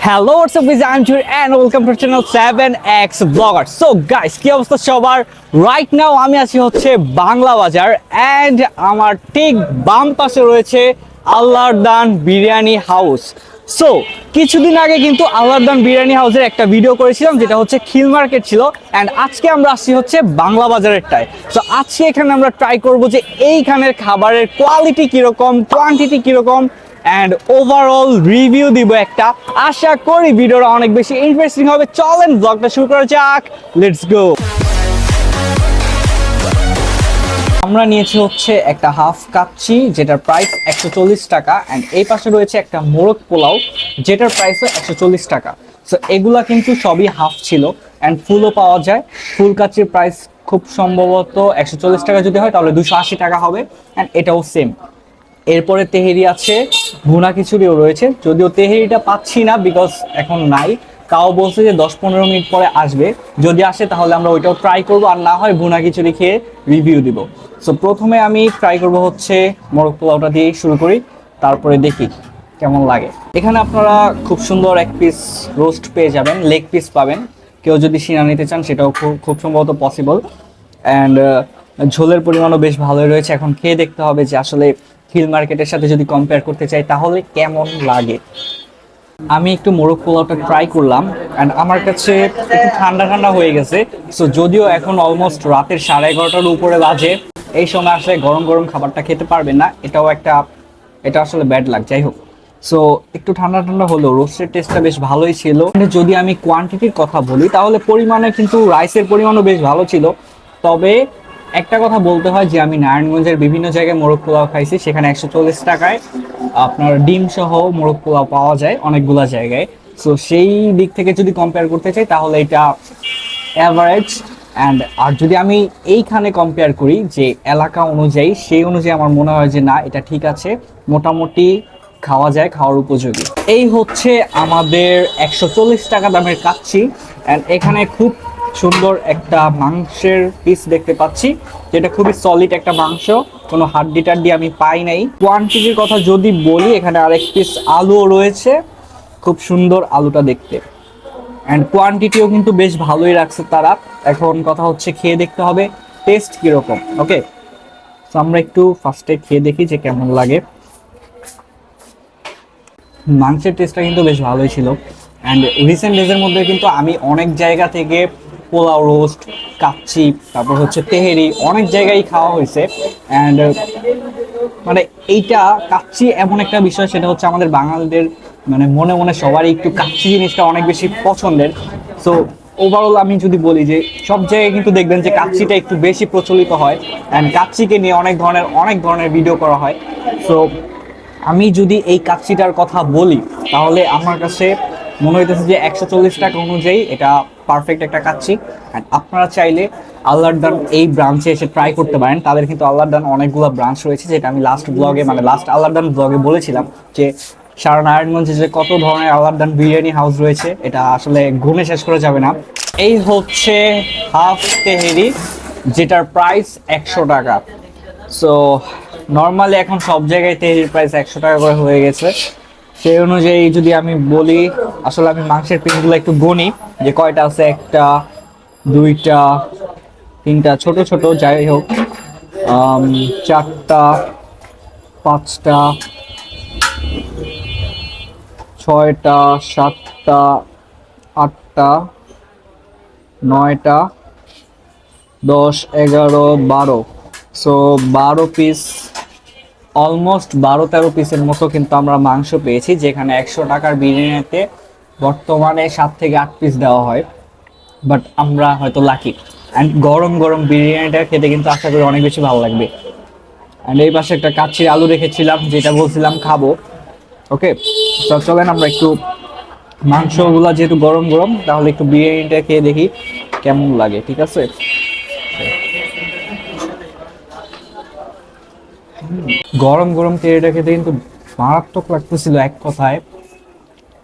Hello, what's up guys, I'm Jure and welcome to channel 7x Vlogger. So guys, কি অবস্থা সবার? Right now আমি আছি হচ্ছে বাংলা বাজার and আমার ঠিক বাম পাশে রয়েছে আল্লাহর দান বিরিয়ানি হাউস। সো কিছুদিন আগে কিন্তু আল্লাহর দান বিরিয়ানি হাউসের একটা ভিডিও করেছিলাম যেটা হচ্ছে খিল মার্কেট ছিল and আজকে আমরা আসছি হচ্ছে বাংলা বাজারেরটায়। সো আজকে এখানে আমরা ট্রাই করব যে এইখানের খাবারের কোয়ালিটি কিরকম, কোয়ান্টিটি কিরকম and overall review দিব একটা। আশা করি ভিডিওটা অনেক বেশি ইন্টারেস্টিং হবে। চলেন ব্লগটা শুরু করা যাক, লেটস গো। আমরা নিয়েছি হচ্ছে একটা হাফ কাচ্চি যেটার প্রাইস 140 টাকা and এই পাশে রয়েছে একটা মোরগ পোলাও যেটার প্রাইসও 140 টাকা। সো এগুলা কিন্তু সবই হাফ ছিল and ফুলও পাওয়া যায়। ফুল কাচ্চির প্রাইস খুব সম্ভবত 140 টাকা যদি হয় তাহলে 280 টাকা হবে and এটাও সেম। এরপরে তেহেরি আছে, ভুনা খিচুড়িও রয়েছে, যদিও তেহেরিটা পাচ্ছি না বিকজ এখন নাই। তাও বলছে যে 10-15 মিনিট পরে আসবে, যদি আসে তাহলে আমরা ওইটাও ট্রাই করবো, আর না হয় ভুনা খিচুড়ি খেয়ে রিভিউ দিব। সো প্রথমে আমি ট্রাই করব হচ্ছে মোরগ পোলাওটা দিয়ে শুরু করি, তারপরে দেখি কেমন লাগে। এখানে আপনারা খুব সুন্দর এক পিস রোস্ট পেয়ে যাবেন, লেগ পিস পাবেন। কেউ যদি সিনা নিতে চান সেটাও খুব সম্ভবত পসিবল অ্যান্ড ঝোলের পরিমাণও বেশ ভালোই রয়েছে। এখন খেয়ে দেখতে হবে যে আসলে খিল মার্কেটের সাথে যদি কম্পেয়ার করতে চাই তাহলে কেমন লাগে। আমি একটু মোরগ পোলাওটা ট্রাই করলাম অ্যান্ড আমার কাছে একটু ঠান্ডা ঠান্ডা হয়ে গেছে। সো যদিও এখন অলমোস্ট রাতের 11:30টার উপরে বাজে, এই সময় আসলে গরম গরম খাবারটা খেতে পারবেন না, এটা আসলে ব্যাড লাগ। যাই হোক, সো একটু ঠান্ডা ঠান্ডা হলো, রোস্টের টেস্টটা বেশ ভালোই ছিল। যদি আমি কোয়ান্টিটির কথা বলি তাহলে পরিমাণে কিন্তু রাইসের পরিমাণও বেশ ভালো ছিল। তবে একটা কথা বলতে হয় যে আমি নারায়ণগঞ্জের বিভিন্ন জায়গায় মোরগ পোলাও খাইছি, সেখানে 140 টাকায় আপনার ডিম সহ মোরগ পোলাও পাওয়া যায় অনেকগুলা জায়গায়। সো সেই দিক থেকে যদি কম্পেয়ার করতে চাই তাহলে এটা অ্যাভারেজ। আর যদি আমি এইখানে কম্পেয়ার করি যে এলাকা অনুযায়ী, সেই অনুযায়ী আমার মনে হয় যে না, এটা ঠিক আছে, মোটামুটি খাওয়া যায়, খাওয়ার উপযোগী। এই হচ্ছে আমাদের 140 টাকা দামের কাচ্চি অ্যান্ড এখানে খুব সুন্দর একটা মাংসের পিস দেখতে পাচ্ছি, যেটা খুবই সলিড একটা মাংস, কোনো হাড্ডি টাড্ডি আমি পাই নাই। কোয়ান্টিটির কথা যদি বলি, এখানে আরেক পিস আলুও রয়েছে, খুব সুন্দর আলুটা দেখতে অ্যান্ড কোয়ান্টিটিও কিন্তু বেশ ভালোই রাখছে তারা। এখন কথা হচ্ছে খেয়ে দেখতে হবে টেস্ট কীরকম। ওকে, তো আমরা একটু ফার্স্টে খেয়ে দেখি যে কেমন লাগে। মাংসের টেস্টটা কিন্তু বেশ ভালোই ছিল অ্যান্ড রিসেন্ট ডেজের মধ্যে কিন্তু আমি অনেক জায়গা থেকে পোলাও, রোস্ট, কাচ্চি, তারপর হচ্ছে তেহেরি, অনেক জায়গায় খাওয়া হয়েছে অ্যান্ড মানে এইটা কাচ্চি এমন একটা বিষয়, সেটা হচ্ছে আমাদের বাঙালিদের মানে মনে মনে সবারই একটু কাচ্চি জিনিসটা অনেক বেশি পছন্দের। সো ওভারঅল আমি যদি বলি যে সব জায়গায় কিন্তু দেখবেন যে কাচ্চিটা একটু বেশি প্রচলিত হয় অ্যান্ড কাচ্চিকে নিয়ে অনেক ধরনের ভিডিও করা হয়। সো আমি যদি এই কাচ্চিটার কথা বলি তাহলে আমার কাছে মনে হইতেছে যে 140 টাকা অনুযায়ী এটা পারফেক্ট একটা কাচ্চি। অ্যান্ড আপনারা চাইলে আল্লাহর দান এই ব্রাঞ্চে এসে ট্রাই করতে পারেন। তাদের কিন্তু আল্লাহর দান অনেকগুলো ব্রাঞ্চ রয়েছে, যেটা আমি লাস্ট আল্লাহর দান ব্লগে বলেছিলাম যে সারা নারায়ণগঞ্জে যে কত ধরনের আল্লাহর দান বিরিয়ানি হাউস রয়েছে, এটা আসলে গুণে শেষ করা যাবে না। এই হচ্ছে হাফ তেহেরি, যেটার প্রাইস 100 টাকা। সো নর্মালি এখন সব জায়গায় তেহেরির প্রাইস 100 টাকা করে হয়ে গেছে। সেই অনুযায়ী যদি আমি বলি, আসলে আমি মাংসের পিসগুলো একটু গনি যে কয়টা আছে, 1টা 2টা 3টা, ছোট ছোট, যাই হোক 4টা 5টা 6টা 7টা 8টা 9টা 10 11 12। সো 12 পিস, অলমোস্ট 12-13 পিসের মতো কিন্তু আমরা মাংস পেয়েছি, যেখানে 100 টাকার বিরিয়ানিতে বর্তমানে 7 থেকে 8 পিস দেওয়া হয়। বাট আমরা হয়তো লাকি অ্যান্ড গরম গরম বিরিয়ানিটা খেতে কিন্তু আশা করি অনেক বেশি ভালো লাগবে। অ্যান্ড এই পাশে একটা কাচ্চির আলু রেখেছিলাম, যেটা বলছিলাম খাবো। ওকে, তো চলেন আমরা একটু মাংসগুলো যেহেতু গরম গরম, তাহলে একটু বিরিয়ানিটা খেয়ে দেখি কেমন লাগে। ঠিক আছে, গরম গরম তেলটা খেতে কিন্তু মারাত্মক লাগতেছিল এক কথায়।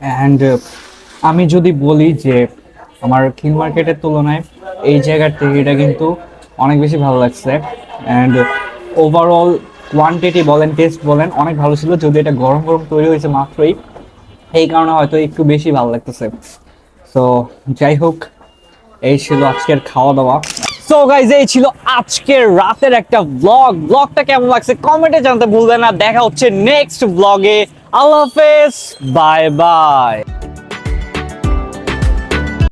অ্যান্ড আমি যদি বলি যে আমার খিল মার্কেটের তুলনায় এই জায়গার তেলটা কিন্তু অনেক বেশি ভালো লাগছে অ্যান্ড ওভারঅল কোয়ান্টিটি বলেন, টেস্ট বলেন, অনেক ভালো ছিল। যদি এটা গরম গরম তৈরি হয়েছে মাত্রই, এই কারণে হয়তো একটু বেশি ভালো লাগতেছে। তো যাই হোক, এই ছিল আজকের খাওয়া দাওয়া। সো গাইজ, এই ছিল আজকের রাতের একটা ব্লগ। ব্লগটা কেমন লাগছে কমেন্টে জানাতে ভুলবেন না। দেখা হচ্ছে নেক্সট ব্লগে। আল্লাহ হাফেজ, বাই বাই।